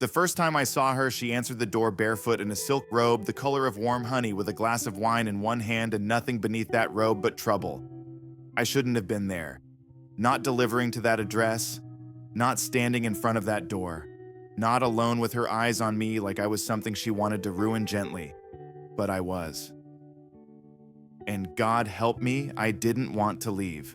The first time I saw her, she answered the door barefoot in a silk robe the color of warm honey with a glass of wine in one hand and nothing beneath that robe but trouble. I shouldn't have been there. Not delivering to that address, not standing in front of that door, not alone with her eyes on me like I was something she wanted to ruin gently. But I was. And God help me, I didn't want to leave.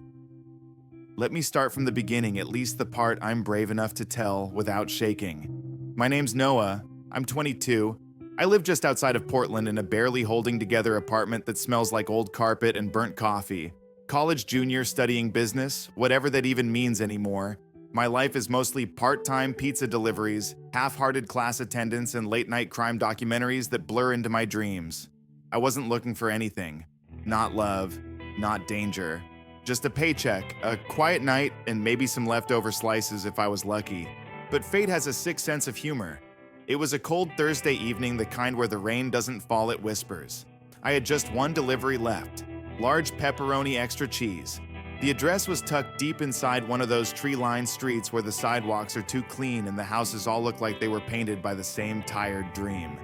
Let me start from the beginning, at least the part I'm brave enough to tell without shaking. My name's Noah. I'm 22. I live just outside of Portland in a barely holding together apartment that smells like old carpet and burnt coffee. College junior studying business, whatever that even means anymore. My life is mostly part-time pizza deliveries, half-hearted class attendance, and late-night crime documentaries that blur into my dreams. I wasn't looking for anything. Not love, not danger. Just a paycheck, a quiet night, and maybe some leftover slices if I was lucky. But fate has a sick sense of humor. It was a cold Thursday evening, the kind where the rain doesn't fall, it whispers. I had just one delivery left. Large pepperoni extra cheese. The address was tucked deep inside one of those tree-lined streets where the sidewalks are too clean and the houses all look like they were painted by the same tired dream.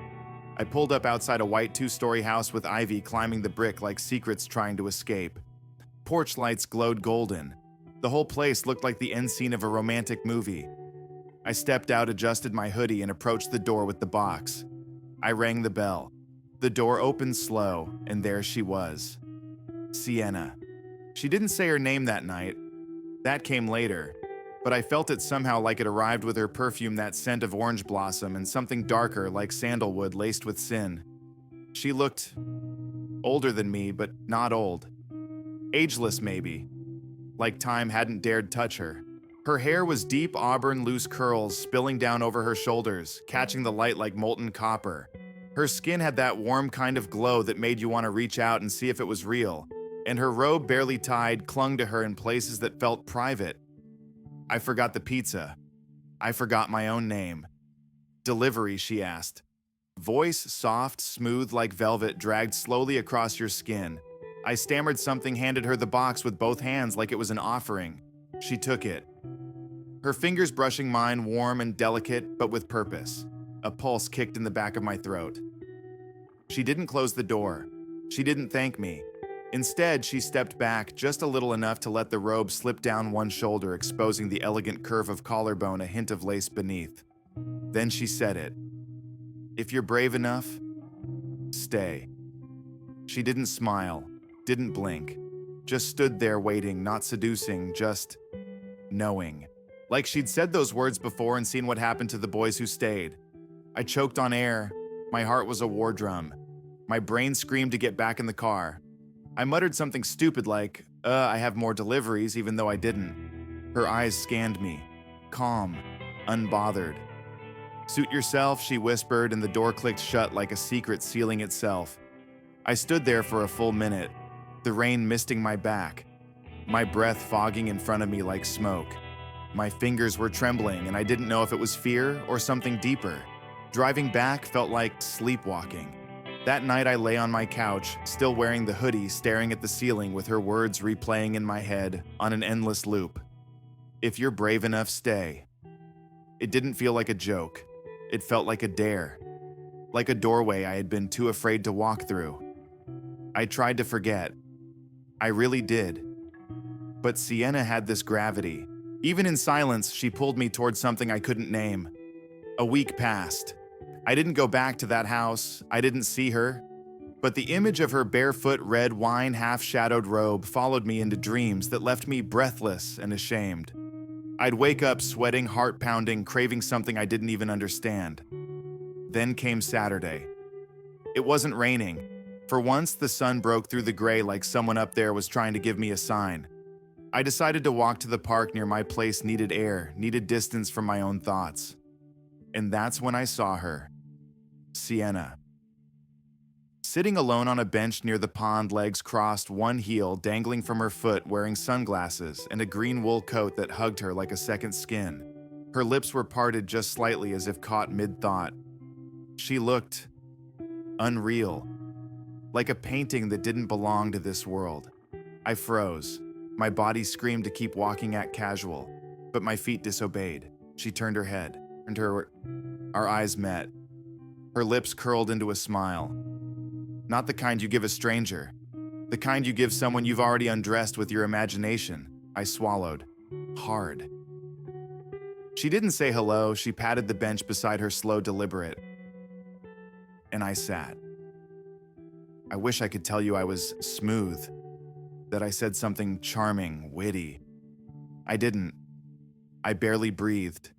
I pulled up outside a white two-story house with ivy climbing the brick like secrets trying to escape. Porch lights glowed golden. The whole place looked like the end scene of a romantic movie. I stepped out, adjusted my hoodie, and approached the door with the box. I rang the bell. The door opened slow, and there she was. Sienna. She didn't say her name that night. That came later, but I felt it somehow like it arrived with her perfume, that scent of orange blossom, and something darker like sandalwood laced with sin. She looked older than me, but not old. Ageless, maybe. Like time hadn't dared touch her. Her hair was deep auburn, loose curls spilling down over her shoulders, catching the light like molten copper. Her skin had that warm kind of glow that made you want to reach out and see if it was real, and her robe, barely tied, clung to her in places that felt private. I forgot the pizza. I forgot my own name. Delivery, she asked. Voice soft, smooth like velvet, dragged slowly across your skin. I stammered something, handed her the box with both hands like it was an offering. She took it. Her fingers brushing mine, warm and delicate, but with purpose. A pulse kicked in the back of my throat. She didn't close the door. She didn't thank me. Instead, she stepped back just a little, enough to let the robe slip down one shoulder, exposing the elegant curve of collarbone, a hint of lace beneath. Then she said it. If you're brave enough, stay. She didn't smile, didn't blink, just stood there waiting, not seducing, just knowing. Like she'd said those words before and seen what happened to the boys who stayed. I choked on air. My heart was a war drum. My brain screamed to get back in the car. I muttered something stupid like, I have more deliveries, even though I didn't. Her eyes scanned me, calm, unbothered. Suit yourself, she whispered, and the door clicked shut like a secret sealing itself. I stood there for a full minute, the rain misting my back, my breath fogging in front of me like smoke. My fingers were trembling, and I didn't know if it was fear or something deeper. Driving back felt like sleepwalking. That night I lay on my couch, still wearing the hoodie, staring at the ceiling with her words replaying in my head on an endless loop. If you're brave enough, stay. It didn't feel like a joke. It felt like a dare. Like a doorway I had been too afraid to walk through. I tried to forget. I really did. But Sienna had this gravity. Even in silence, she pulled me towards something I couldn't name. A week passed. I didn't go back to that house. I didn't see her. But the image of her barefoot, red wine, half-shadowed robe followed me into dreams that left me breathless and ashamed. I'd wake up sweating, heart pounding, craving something I didn't even understand. Then came Saturday. It wasn't raining. For once, the sun broke through the gray like someone up there was trying to give me a sign. I decided to walk to the park near my place, needed air, needed distance from my own thoughts. And that's when I saw her. Sienna. Sitting alone on a bench near the pond, legs crossed, one heel dangling from her foot, wearing sunglasses and a green wool coat that hugged her like a second skin. Her lips were parted just slightly as if caught mid-thought. She looked unreal, like a painting that didn't belong to this world. I froze. My body screamed to keep walking, act casual, but my feet disobeyed. She turned her head. And our eyes met. Her lips curled into a smile. Not the kind you give a stranger. The kind you give someone you've already undressed with your imagination. I swallowed. Hard. She didn't say hello, she patted the bench beside her, slow, deliberate. And I sat. I wish I could tell you I was smooth, that I said something charming, witty. I didn't. I barely breathed.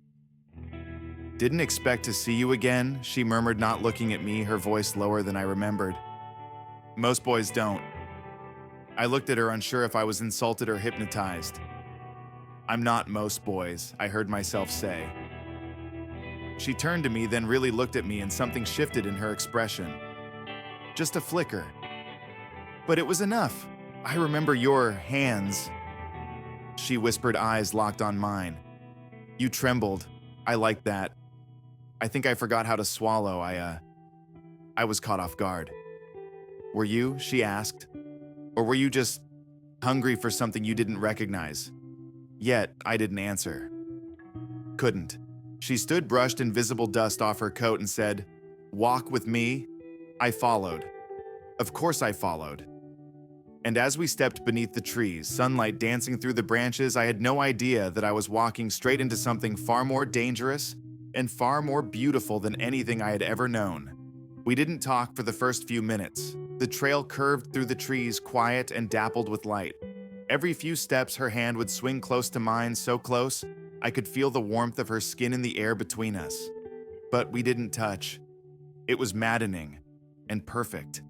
Didn't expect to see you again, she murmured, not looking at me, her voice lower than I remembered. Most boys don't. I looked at her, unsure if I was insulted or hypnotized. I'm not most boys, I heard myself say. She turned to me, then really looked at me, and something shifted in her expression. Just a flicker. But it was enough. I remember your hands. She whispered, eyes locked on mine. You trembled. I liked that. I think I forgot how to swallow. I was caught off guard. Were you? She asked. Or were you just hungry for something you didn't recognize? Yet, I didn't answer. Couldn't. She stood, brushed invisible dust off her coat, and said, "Walk with me." I followed. Of course I followed. And as we stepped beneath the trees, sunlight dancing through the branches, I had no idea that I was walking straight into something far more dangerous and far more beautiful than anything I had ever known. We didn't talk for the first few minutes. The trail curved through the trees, quiet and dappled with light. Every few steps, her hand would swing close to mine, so close, I could feel the warmth of her skin in the air between us. But we didn't touch. It was maddening and perfect.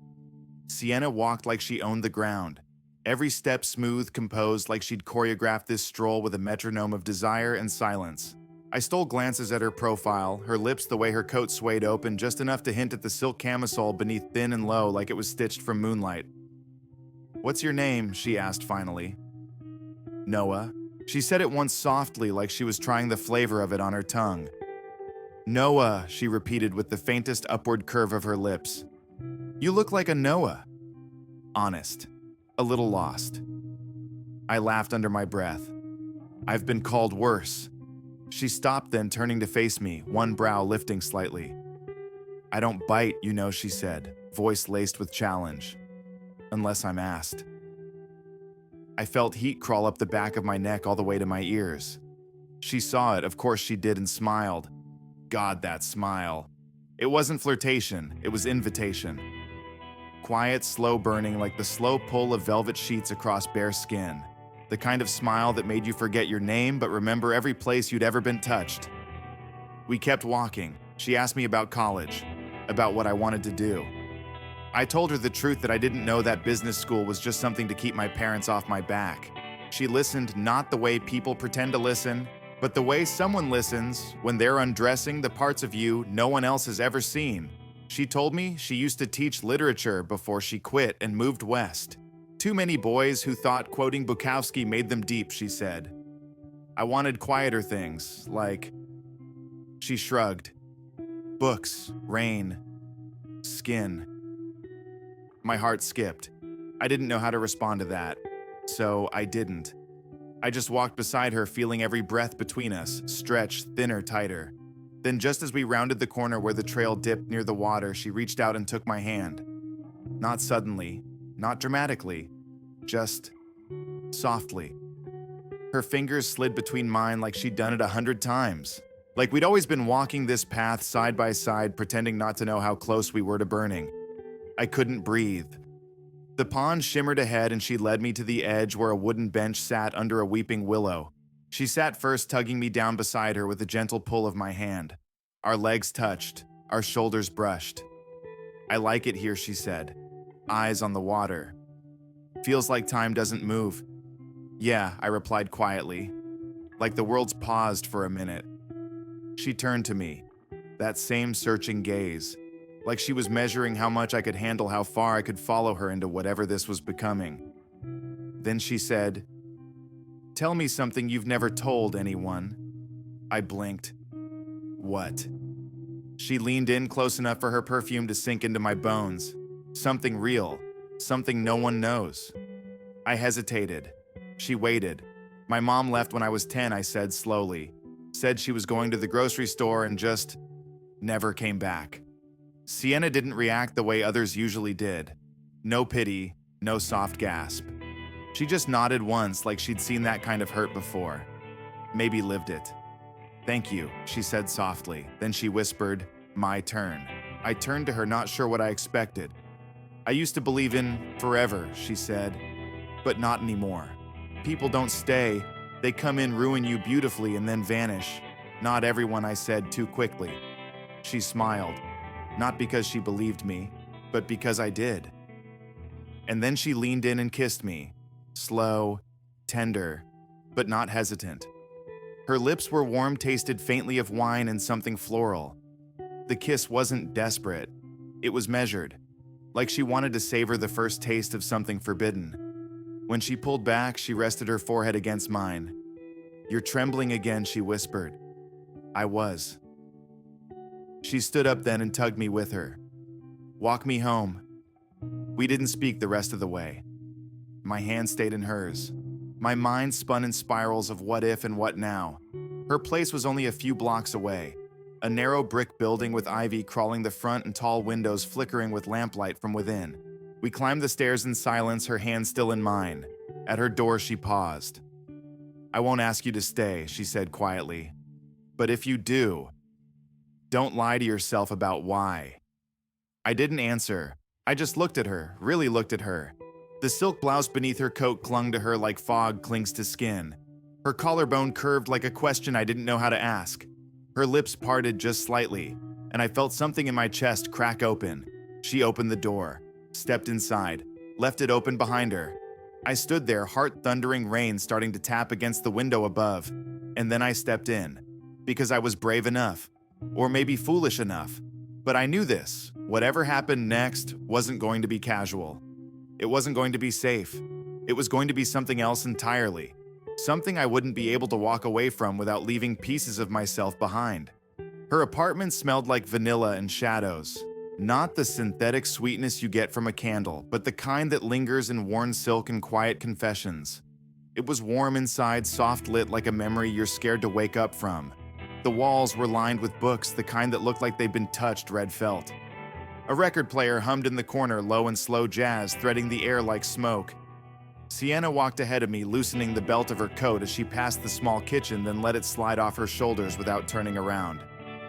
Sienna walked like she owned the ground. Every step smooth, composed, like she'd choreographed this stroll with a metronome of desire and silence. I stole glances at her profile, her lips, the way her coat swayed open, just enough to hint at the silk camisole beneath, thin and low, like it was stitched from moonlight. "What's your name?" she asked finally. "Noah." She said it once softly, like she was trying the flavor of it on her tongue. "Noah," she repeated with the faintest upward curve of her lips. "You look like a Noah." Honest. A little lost. I laughed under my breath. "I've been called worse." She stopped, then turning to face me, one brow lifting slightly. "I don't bite, you know," she said, voice laced with challenge. "Unless I'm asked." I felt heat crawl up the back of my neck all the way to my ears. She saw it, of course she did, and smiled. God, that smile. It wasn't flirtation, it was invitation. Quiet, slow burning, like the slow pull of velvet sheets across bare skin. The kind of smile that made you forget your name but remember every place you'd ever been touched. We kept walking. She asked me about college, about what I wanted to do. I told her the truth, that I didn't know that business school was just something to keep my parents off my back. She listened, not the way people pretend to listen, but the way someone listens when they're undressing the parts of you no one else has ever seen. She told me she used to teach literature before she quit and moved west. Too many boys who thought quoting Bukowski made them deep, she said. I wanted quieter things, like... She shrugged. Books, rain, skin. My heart skipped. I didn't know how to respond to that, so I didn't. I just walked beside her, feeling every breath between us, stretch thinner, tighter. Then just as we rounded the corner where the trail dipped near the water, she reached out and took my hand. Not suddenly, not dramatically, just softly. Her fingers slid between mine like she'd done it 100 times. Like we'd always been walking this path side by side, pretending not to know how close we were to burning. I couldn't breathe. The pond shimmered ahead and she led me to the edge where a wooden bench sat under a weeping willow. She sat first, tugging me down beside her with a gentle pull of my hand. Our legs touched, our shoulders brushed. I like it here, she said, eyes on the water. Feels like time doesn't move. Yeah, I replied quietly, like the world's paused for a minute. She turned to me, that same searching gaze, like she was measuring how much I could handle, how far I could follow her into whatever this was becoming. Then she said, "Tell me something you've never told anyone." I blinked. What? She leaned in close enough for her perfume to sink into my bones. Something real, something no one knows. I hesitated. She waited. My mom left when I was 10, I said slowly. said she was going to the grocery store and just never came back. Sienna didn't react the way others usually did. No pity, no soft gasp. She just nodded once like she'd seen that kind of hurt before. Maybe lived it. "Thank you," she said softly. Then she whispered, "My turn." I turned to her, not sure what I expected. "I used to believe in forever," she said, "but not anymore. People don't stay. They come in, ruin you beautifully, and then vanish." "Not everyone," I said too quickly. She smiled, not because she believed me, but because I did. And then she leaned in and kissed me. Slow, tender, but not hesitant. Her lips were warm, tasted faintly of wine and something floral. The kiss wasn't desperate. It was measured, like she wanted to savor the first taste of something forbidden. When she pulled back, she rested her forehead against mine. "You're trembling again," she whispered. I was. She stood up then and tugged me with her. "Walk me home." We didn't speak the rest of the way. My hand stayed in hers. My mind spun in spirals of what if and what now. Her place was only a few blocks away. A narrow brick building with ivy crawling the front and tall windows flickering with lamplight from within. We climbed the stairs in silence, her hand still in mine. At her door, she paused. "I won't ask you to stay," she said quietly. "But if you do, don't lie to yourself about why." I didn't answer. I just looked at her, really looked at her. The silk blouse beneath her coat clung to her like fog clings to skin. Her collarbone curved like a question I didn't know how to ask. Her lips parted just slightly, and I felt something in my chest crack open. She opened the door, stepped inside, left it open behind her. I stood there, heart-thundering rain starting to tap against the window above, and then I stepped in, because I was brave enough, or maybe foolish enough. But I knew this, whatever happened next wasn't going to be casual. It wasn't going to be safe. It was going to be something else entirely. Something I wouldn't be able to walk away from without leaving pieces of myself behind. Her apartment smelled like vanilla and shadows. Not the synthetic sweetness you get from a candle, but the kind that lingers in worn silk and quiet confessions. It was warm inside, soft lit like a memory you're scared to wake up from. The walls were lined with books, the kind that looked like they'd been touched red felt. A record player hummed in the corner, low and slow jazz, threading the air like smoke. Sienna walked ahead of me, loosening the belt of her coat as she passed the small kitchen, then let it slide off her shoulders without turning around.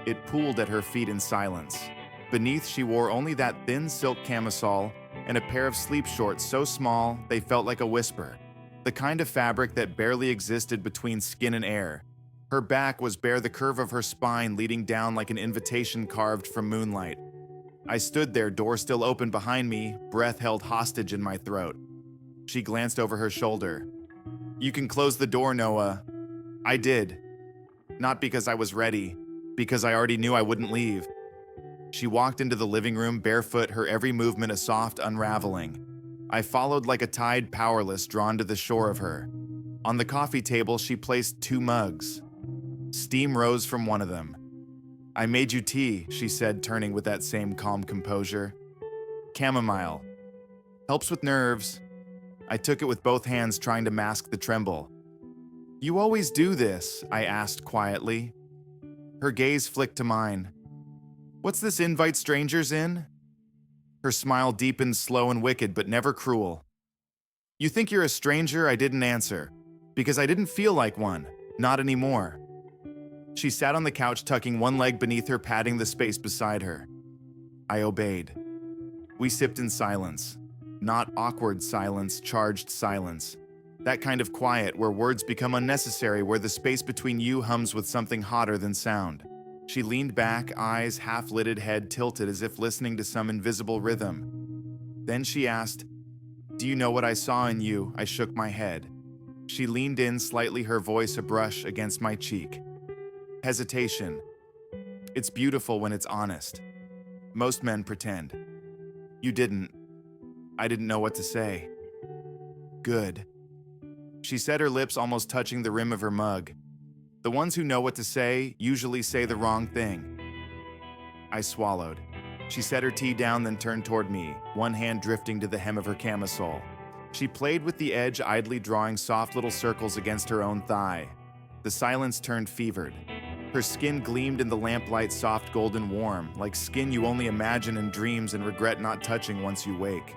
It pooled at her feet in silence. Beneath, she wore only that thin silk camisole and a pair of sleep shorts so small they felt like a whisper, the kind of fabric that barely existed between skin and air. Her back was bare, the curve of her spine leading down like an invitation carved from moonlight. I stood there, door still open behind me, breath held hostage in my throat. She glanced over her shoulder. "You can close the door, Noah." I did. Not because I was ready, because I already knew I wouldn't leave. She walked into the living room barefoot, her every movement a soft unraveling. I followed like a tide, powerless, drawn to the shore of her. On the coffee table, she placed 2 mugs. Steam rose from one of them. "I made you tea," she said, turning with that same calm composure. "Chamomile. Helps with nerves." I took it with both hands, trying to mask the tremble. "You always do this?" I asked quietly. Her gaze flicked to mine. "What's this, invite strangers in?" Her smile deepened, slow and wicked, but never cruel. "You think you're a stranger?" I didn't answer, because I didn't feel like one. Not anymore. She sat on the couch, tucking one leg beneath her, patting the space beside her. I obeyed. We sipped in silence. Not awkward silence, charged silence. That kind of quiet where words become unnecessary, where the space between you hums with something hotter than sound. She leaned back, eyes half-lidded, head tilted as if listening to some invisible rhythm. Then she asked, "Do you know what I saw in you?" I shook my head. She leaned in slightly, her voice a brush against my cheek. Hesitation. It's beautiful when it's honest. Most men pretend. You didn't. I didn't know what to say. Good. She set her lips almost touching the rim of her mug. The ones who know what to say usually say the wrong thing. I swallowed. She set her tea down, then turned toward me, one hand drifting to the hem of her camisole. She played with the edge, idly drawing soft little circles against her own thigh. The silence turned fevered. Her skin gleamed in the lamplight's soft golden warm, like skin you only imagine in dreams and regret not touching once you wake.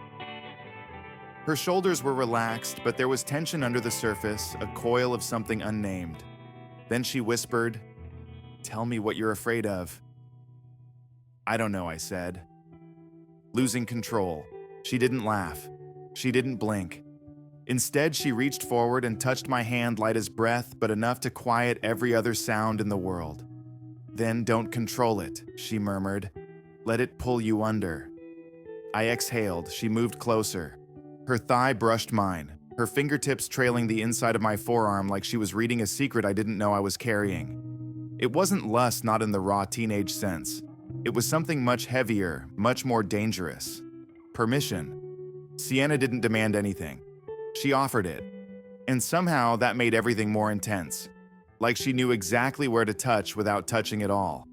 Her shoulders were relaxed, but there was tension under the surface, a coil of something unnamed. Then she whispered, "Tell me what you're afraid of." "I don't know," I said. Losing control. She didn't laugh. She didn't blink. Instead, she reached forward and touched my hand light as breath, but enough to quiet every other sound in the world. "Then don't control it," she murmured. "Let it pull you under." I exhaled. She moved closer. Her thigh brushed mine, her fingertips trailing the inside of my forearm like she was reading a secret I didn't know I was carrying. It wasn't lust, not in the raw teenage sense. It was something much heavier, much more dangerous. Permission. Sienna didn't demand anything. She offered it. And somehow that made everything more intense. Like she knew exactly where to touch without touching at all.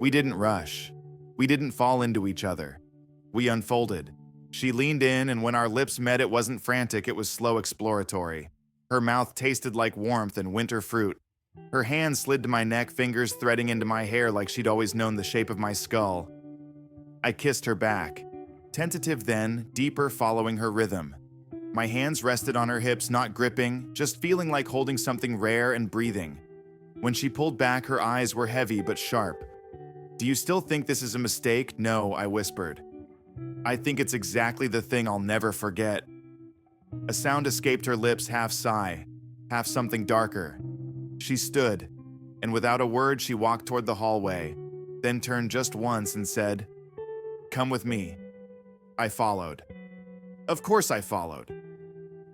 We didn't rush. We didn't fall into each other. We unfolded. She leaned in, and when our lips met, it wasn't frantic, it was slow exploratory. Her mouth tasted like warmth and winter fruit. Her hand slid to my neck, fingers threading into my hair like she'd always known the shape of my skull. I kissed her back. Tentative then, deeper, following her rhythm. My hands rested on her hips, not gripping, just feeling like holding something rare and breathing. When she pulled back, her eyes were heavy but sharp. "Do you still think this is a mistake?" "No," I whispered. "I think it's exactly the thing I'll never forget." A sound escaped her lips, half sigh, half something darker. She stood, and without a word she walked toward the hallway, then turned just once and said, "Come with me." I followed. Of course I followed.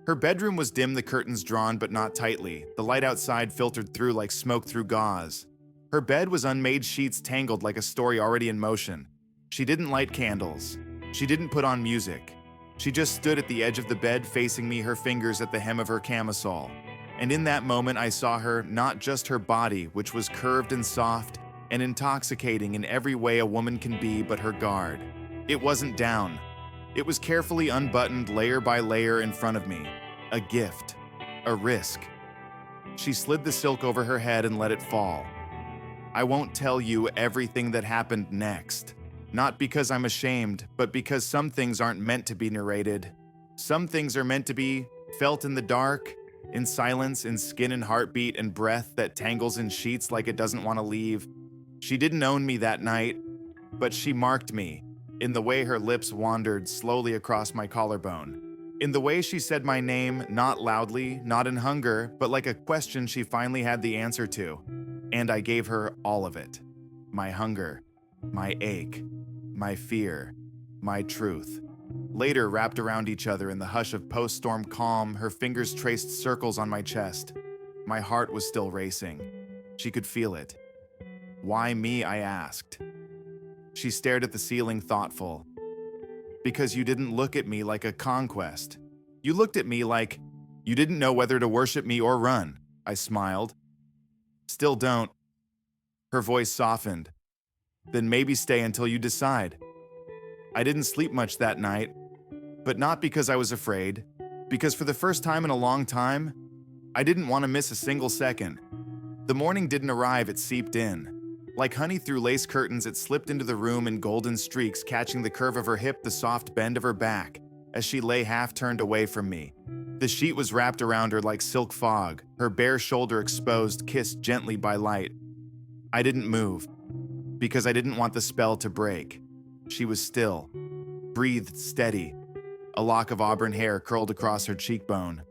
Her bedroom was dim, the curtains drawn but not tightly, the light outside filtered through like smoke through gauze. Her bed was unmade sheets tangled like a story already in motion. She didn't light candles. She didn't put on music. She just stood at the edge of the bed facing me, her fingers at the hem of her camisole. And in that moment I saw her, not just her body, which was curved and soft and intoxicating in every way a woman can be, but her guard. It wasn't down. It was carefully unbuttoned layer by layer in front of me. A gift. A risk. She slid the silk over her head and let it fall. I won't tell you everything that happened next. Not because I'm ashamed, but because some things aren't meant to be narrated. Some things are meant to be felt in the dark, in silence, in skin and heartbeat and breath that tangles in sheets like it doesn't want to leave. She didn't own me that night, but she marked me, in the way her lips wandered slowly across my collarbone. In the way she said my name, not loudly, not in hunger, but like a question she finally had the answer to. And I gave her all of it. My hunger, my ache, my fear, my truth. Later, wrapped around each other in the hush of post-storm calm, her fingers traced circles on my chest. My heart was still racing. She could feel it. "Why me?" I asked. She stared at the ceiling, thoughtful. "Because you didn't look at me like a conquest. You looked at me like you didn't know whether to worship me or run." I smiled. "Still don't." Her voice softened. "Then maybe stay until you decide." I didn't sleep much that night, but not because I was afraid, because for the first time in a long time, I didn't want to miss a single second. The morning didn't arrive, it seeped in. Like honey through lace curtains, it slipped into the room in golden streaks, catching the curve of her hip, the soft bend of her back, as she lay half-turned away from me. The sheet was wrapped around her like silk fog, her bare shoulder exposed, kissed gently by light. I didn't move, because I didn't want the spell to break. She was still, breathed steady. A lock of auburn hair curled across her cheekbone.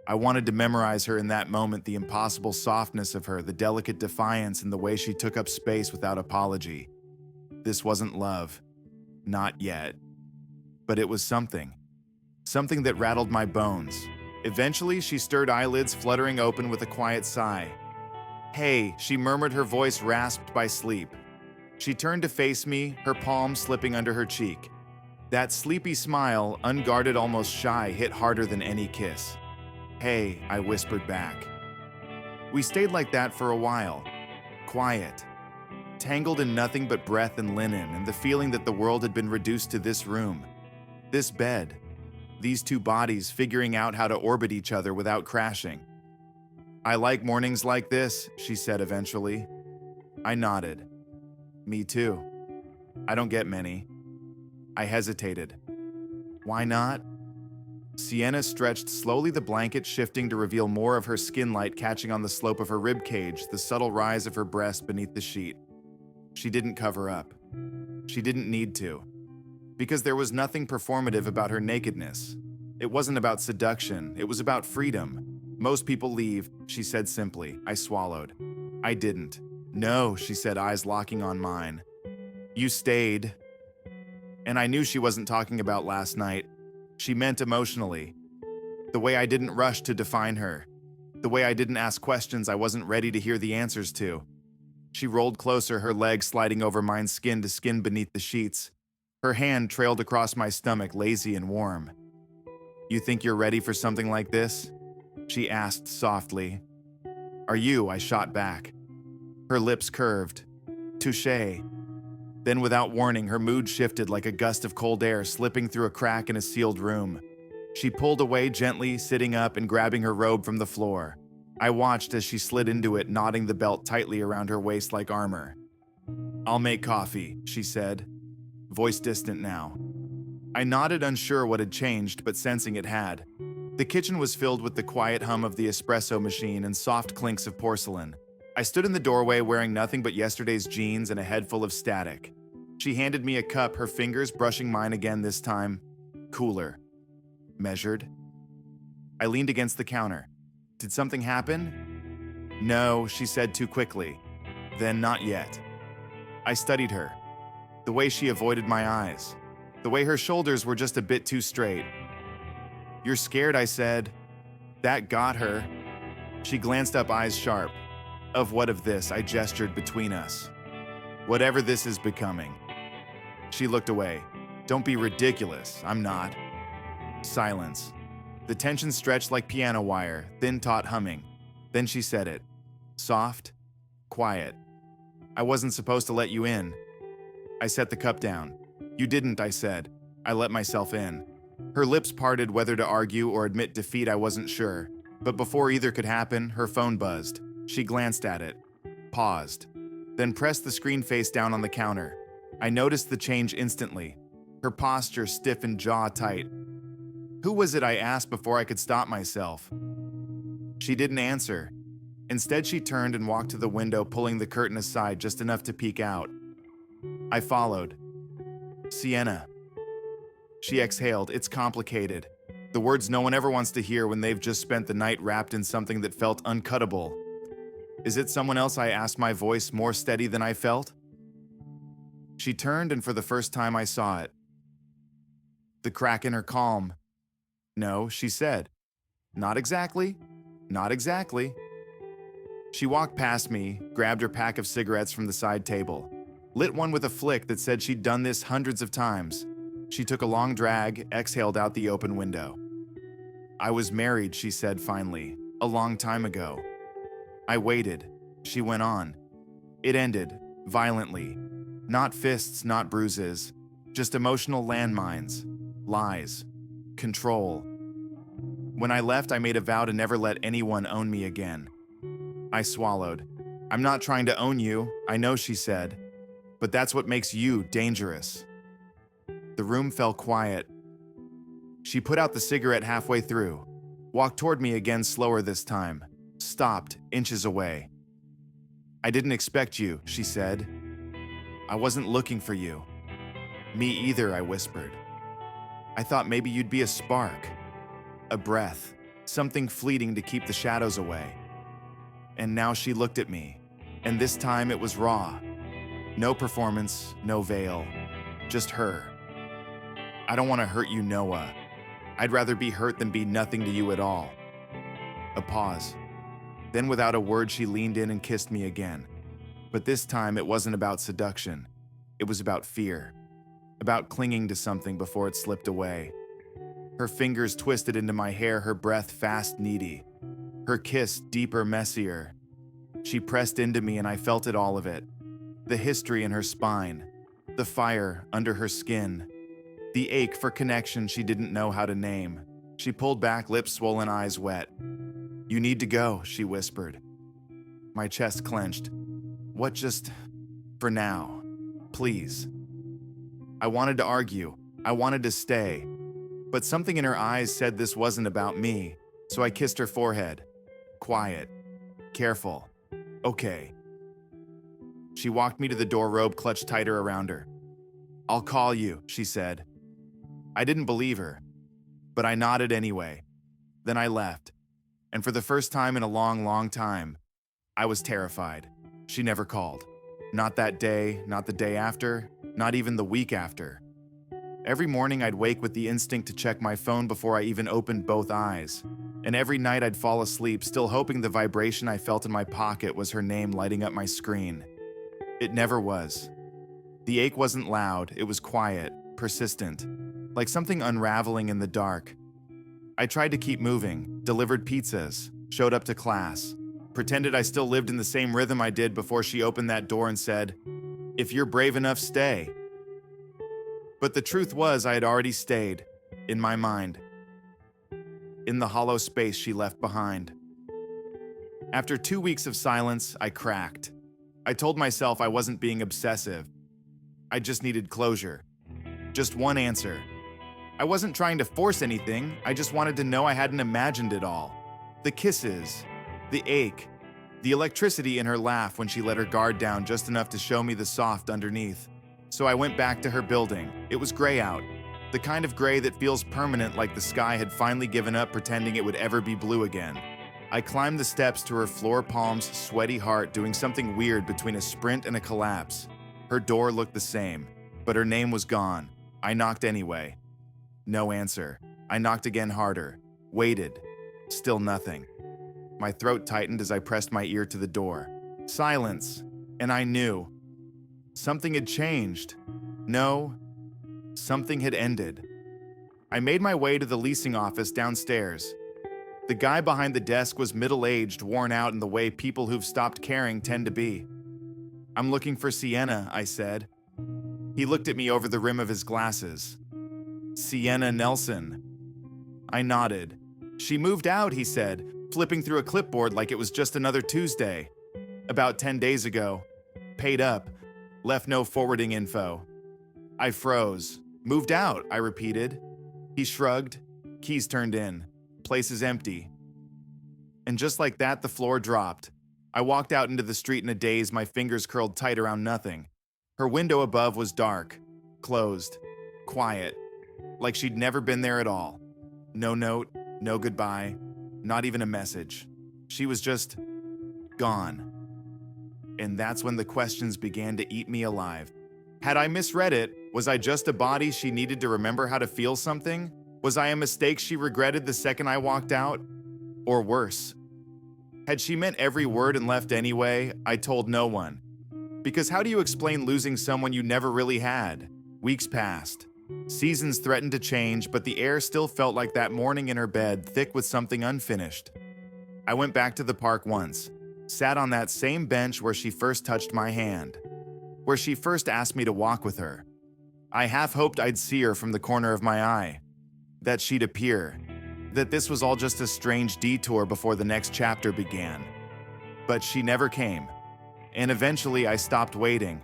I wanted to memorize her in that moment, the impossible softness of her, the delicate defiance in the way she took up space without apology. This wasn't love. Not yet. But it was something. Something that rattled my bones. Eventually, she stirred, eyelids fluttering open with a quiet sigh. "Hey," she murmured, her voice rasped by sleep. She turned to face me, her palm slipping under her cheek. That sleepy smile, unguarded, almost shy, hit harder than any kiss. "Hey," I whispered back. We stayed like that for a while. Quiet. Tangled in nothing but breath and linen and the feeling that the world had been reduced to this room. This bed. These two bodies figuring out how to orbit each other without crashing. "I like mornings like this," she said eventually. I nodded. Me too. I don't get many. I hesitated. Why not? Sienna stretched slowly, the blanket shifting to reveal more of her skin light catching on the slope of her rib cage, the subtle rise of her breast beneath the sheet. She didn't cover up. She didn't need to. Because there was nothing performative about her nakedness. It wasn't about seduction, it was about freedom. Most people leave, she said simply. I swallowed. I didn't. No, she said, eyes locking on mine. You stayed. And I knew she wasn't talking about last night. She meant emotionally. The way I didn't rush to define her. The way I didn't ask questions I wasn't ready to hear the answers to. She rolled closer, her legs sliding over mine, skin to skin beneath the sheets. Her hand trailed across my stomach, lazy and warm. You think you're ready for something like this? She asked softly. Are you? I shot back. Her lips curved. Touché. Then without warning, her mood shifted like a gust of cold air slipping through a crack in a sealed room. She pulled away gently, sitting up and grabbing her robe from the floor. I watched as she slid into it, knotting the belt tightly around her waist like armor. I'll make coffee, she said, voice distant now. I nodded, unsure what had changed, but sensing it had. The kitchen was filled with the quiet hum of the espresso machine and soft clinks of porcelain. I stood in the doorway wearing nothing but yesterday's jeans and a head full of static. She handed me a cup, her fingers brushing mine again this time. Cooler. Measured. I leaned against the counter. Did something happen? No, she said too quickly. Then not yet. I studied her. The way she avoided my eyes. The way her shoulders were just a bit too straight. You're scared, I said. That got her. She glanced up, eyes sharp. Of what of this? I gestured between us. Whatever this is becoming. She looked away. Don't be ridiculous. I'm not. Silence. The tension stretched like piano wire, thin taut humming. Then she said it. Soft. Quiet. I wasn't supposed to let you in. I set the cup down. You didn't, I said. I let myself in. Her lips parted, whether to argue or admit defeat I wasn't sure. But before either could happen, her phone buzzed. She glanced at it. Paused. Then pressed the screen face down on the counter. I noticed the change instantly. Her posture stiff and jaw tight. Who was it? I asked before I could stop myself. She didn't answer. Instead, she turned and walked to the window, pulling the curtain aside just enough to peek out. I followed. Sienna. She exhaled. It's complicated. The words no one ever wants to hear when they've just spent the night wrapped in something that felt uncuttable. Is it someone else? I asked, my voice more steady than I felt. She turned, and for the first time I saw it. The crack in her calm. No, she said. Not exactly. Not exactly. She walked past me, grabbed her pack of cigarettes from the side table, lit one with a flick that said she'd done this hundreds of times. She took a long drag, exhaled out the open window. I was married, she said finally, a long time ago. I waited. She went on. It ended, violently. Not fists, not bruises, just emotional landmines, lies, control. When I left, I made a vow to never let anyone own me again. I swallowed. I'm not trying to own you, I know, she said, but that's what makes you dangerous. The room fell quiet. She put out the cigarette halfway through, walked toward me again, slower this time, stopped inches away. I didn't expect you, she said. I wasn't looking for you. Me either, I whispered. I thought maybe you'd be a spark, a breath, something fleeting to keep the shadows away. And now she looked at me, and this time it was raw. No performance, no veil, just her. I don't want to hurt you, Noah. I'd rather be hurt than be nothing to you at all. A pause. Then without a word, she leaned in and kissed me again. But this time it wasn't about seduction. It was about fear. About clinging to something before it slipped away. Her fingers twisted into my hair, her breath fast, needy. Her kiss deeper, messier. She pressed into me and I felt it, all of it. The history in her spine. The fire under her skin. The ache for connection she didn't know how to name. She pulled back, lips swollen, eyes wet. You need to go, she whispered. My chest clenched. What just for now? Please. I wanted to argue. I wanted to stay. But something in her eyes said this wasn't about me, so I kissed her forehead. Quiet. Careful. Okay. She walked me to the door, robe clutched tighter around her. I'll call you, she said. I didn't believe her, but I nodded anyway. Then I left. And for the first time in a long, long time, I was terrified. She never called. Not that day, not the day after, not even the week after. Every morning I'd wake with the instinct to check my phone before I even opened both eyes. And every night I'd fall asleep, still hoping the vibration I felt in my pocket was her name lighting up my screen. It never was. The ache wasn't loud, it was quiet, persistent, like something unraveling in the dark. I tried to keep moving, delivered pizzas, showed up to class, pretended I still lived in the same rhythm I did before she opened that door and said, "If you're brave enough, stay." But the truth was I had already stayed, in my mind, in the hollow space she left behind. After 2 weeks of silence, I cracked. I told myself I wasn't being obsessive. I just needed closure. Just one answer. I wasn't trying to force anything, I just wanted to know I hadn't imagined it all. The kisses, the ache, the electricity in her laugh when she let her guard down just enough to show me the soft underneath. So I went back to her building. It was gray out, the kind of gray that feels permanent, like the sky had finally given up pretending it would ever be blue again. I climbed the steps to her floor palms, sweaty heart doing something weird between a sprint and a collapse. Her door looked the same, but her name was gone. I knocked anyway. No answer. I knocked again harder. Waited. Still nothing. My throat tightened as I pressed my ear to the door. Silence. And I knew. Something had changed. No, something had ended. I made my way to the leasing office downstairs. The guy behind the desk was middle-aged, worn out in the way people who've stopped caring tend to be. "I'm looking for Sienna," I said. He looked at me over the rim of his glasses. "Sienna Nelson." I nodded. "She moved out," he said, flipping through a clipboard like it was just another Tuesday. "About 10 days ago. Paid up. Left no forwarding info." I froze. "Moved out," I repeated. He shrugged. "Keys turned in. Place is empty." And just like that, the floor dropped. I walked out into the street in a daze, my fingers curled tight around nothing. Her window above was dark, closed, quiet, like she'd never been there at all. No note, no goodbye, not even a message. She was just gone. And that's when the questions began to eat me alive. Had I misread it? Was I just a body she needed to remember how to feel something? Was I a mistake she regretted the second I walked out? Or worse, had she meant every word and left anyway? I told no one. Because how do you explain losing someone you never really had? Weeks passed. Seasons threatened to change, but the air still felt like that morning in her bed, thick with something unfinished. I went back to the park once, sat on that same bench where she first touched my hand, where she first asked me to walk with her. I half hoped I'd see her from the corner of my eye, that she'd appear, that this was all just a strange detour before the next chapter began. But she never came, and eventually I stopped waiting.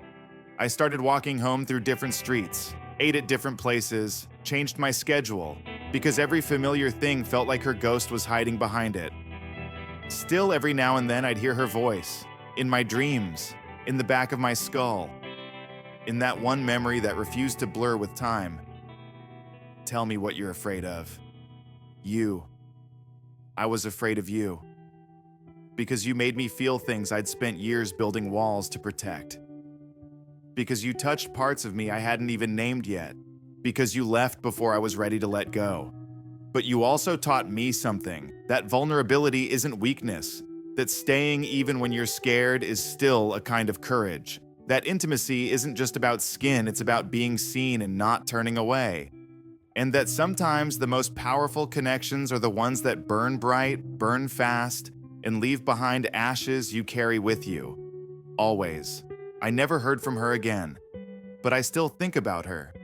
I started walking home through different streets, ate at different places, changed my schedule, because every familiar thing felt like her ghost was hiding behind it. Still, every now and then I'd hear her voice, in my dreams, in the back of my skull, in that one memory that refused to blur with time. "Tell me what you're afraid of." "You. I was afraid of you. Because you made me feel things I'd spent years building walls to protect. Because you touched parts of me I hadn't even named yet. Because you left before I was ready to let go. But you also taught me something, that vulnerability isn't weakness, that staying even when you're scared is still a kind of courage, that intimacy isn't just about skin, it's about being seen and not turning away. And that sometimes the most powerful connections are the ones that burn bright, burn fast, and leave behind ashes you carry with you. Always. I never heard from her again, but I still think about her.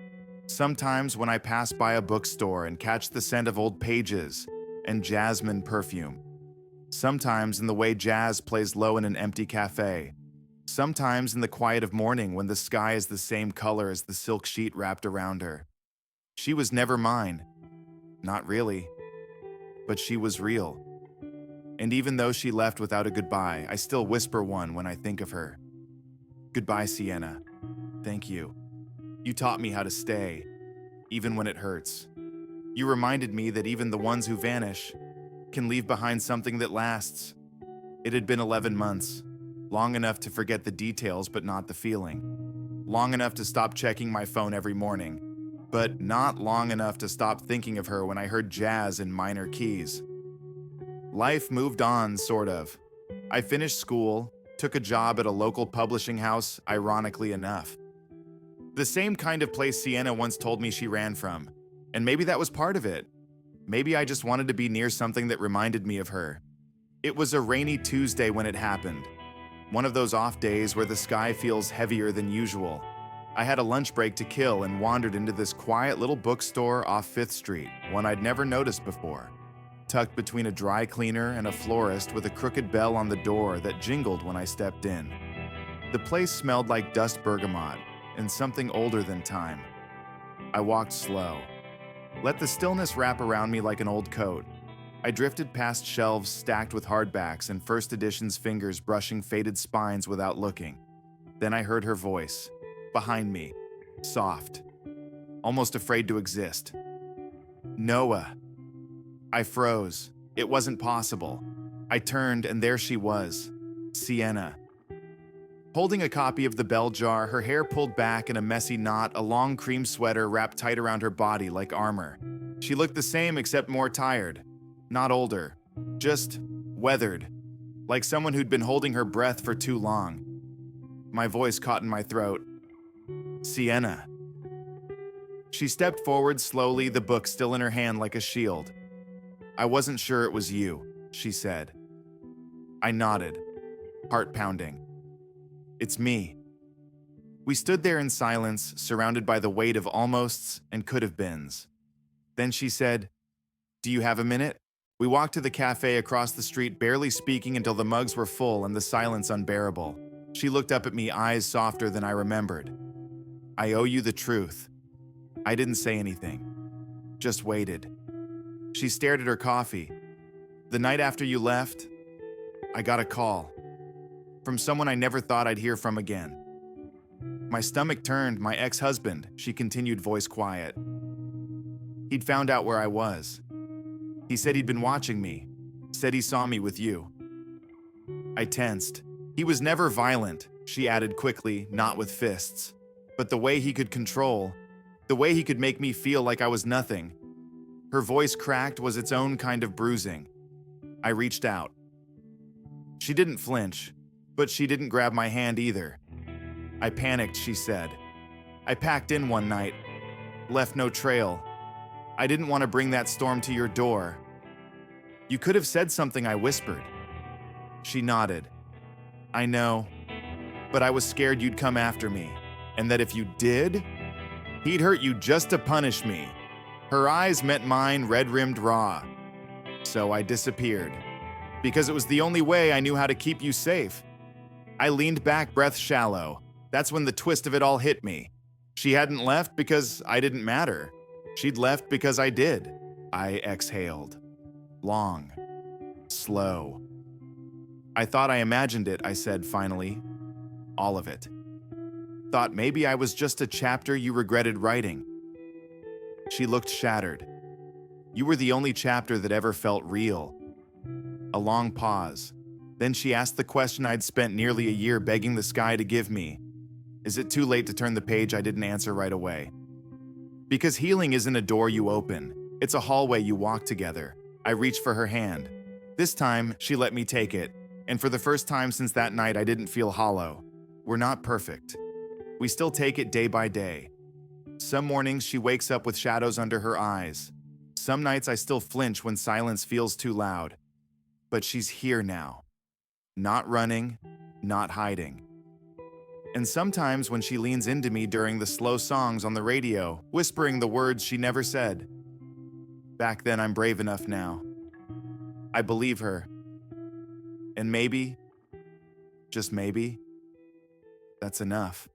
Sometimes when I pass by a bookstore and catch the scent of old pages and jasmine perfume. Sometimes in the way jazz plays low in an empty cafe. Sometimes in the quiet of morning when the sky is the same color as the silk sheet wrapped around her. She was never mine. Not really. But she was real. And even though she left without a goodbye, I still whisper one when I think of her. Goodbye, Sienna. Thank you. You taught me how to stay, even when it hurts. You reminded me that even the ones who vanish can leave behind something that lasts. It had been 11 months, long enough to forget the details but not the feeling. Long enough to stop checking my phone every morning, but not long enough to stop thinking of her when I heard jazz in minor keys. Life moved on, sort of. I finished school, took a job at a local publishing house, ironically enough. The same kind of place Sienna once told me she ran from. And maybe that was part of it. Maybe I just wanted to be near something that reminded me of her. It was a rainy Tuesday when it happened. One of those off days where the sky feels heavier than usual. I had a lunch break to kill and wandered into this quiet little bookstore off 5th Street, one I'd never noticed before. Tucked between a dry cleaner and a florist with a crooked bell on the door that jingled when I stepped in. The place smelled like dust bergamot and something older than time. I walked slow. Let the stillness wrap around me like an old coat. I drifted past shelves stacked with hardbacks and first edition's fingers brushing faded spines without looking. Then I heard her voice, behind me, soft, almost afraid to exist. Noah. I froze. It wasn't possible. I turned and there she was, Sienna. Holding a copy of The Bell Jar, her hair pulled back in a messy knot, a long cream sweater wrapped tight around her body like armor. She looked the same except more tired. Not older, just weathered, like someone who'd been holding her breath for too long. My voice caught in my throat. Sienna. She stepped forward slowly, the book still in her hand like a shield. I wasn't sure it was you, she said. I nodded, heart pounding. It's me. We stood there in silence, surrounded by the weight of almosts and could-have-beens. Then she said, Do you have a minute? We walked to the cafe across the street, barely speaking until the mugs were full and the silence unbearable. She looked up at me, eyes softer than I remembered. I owe you the truth. I didn't say anything. Just waited. She stared at her coffee. The night after you left, I got a call. From someone I never thought I'd hear from again. My stomach turned, my ex-husband, she continued, voice quiet. He'd found out where I was. He said he'd been watching me, said he saw me with you. I tensed. He was never violent, she added quickly, not with fists. But the way he could control, the way he could make me feel like I was nothing. Her voice cracked was its own kind of bruising. I reached out. She didn't flinch, but she didn't grab my hand either. I panicked, she said. I packed in one night, left no trail. I didn't want to bring that storm to your door. You could have said something, I whispered. She nodded. I know, but I was scared you'd come after me, and that if you did, he'd hurt you just to punish me. Her eyes met mine, red-rimmed raw. So I disappeared, because it was the only way I knew how to keep you safe. I leaned back, breath shallow. That's when the twist of it all hit me. She hadn't left because I didn't matter. She'd left because I did. I exhaled. Long. Slow. I thought I imagined it, I said finally. All of it. Thought maybe I was just a chapter you regretted writing. She looked shattered. You were the only chapter that ever felt real. A long pause. Then she asked the question I'd spent nearly a year begging the sky to give me. Is it too late to turn the page? I didn't answer right away. Because healing isn't a door you open. It's a hallway you walk together. I reached for her hand. This time, she let me take it. And for the first time since that night, I didn't feel hollow. We're not perfect. We still take it day by day. Some mornings she wakes up with shadows under her eyes. Some nights I still flinch when silence feels too loud. But she's here now. Not running, not hiding. And sometimes when she leans into me during the slow songs on the radio, whispering the words she never said. Back then I'm brave enough now. I believe her. And maybe, just maybe, That's enough.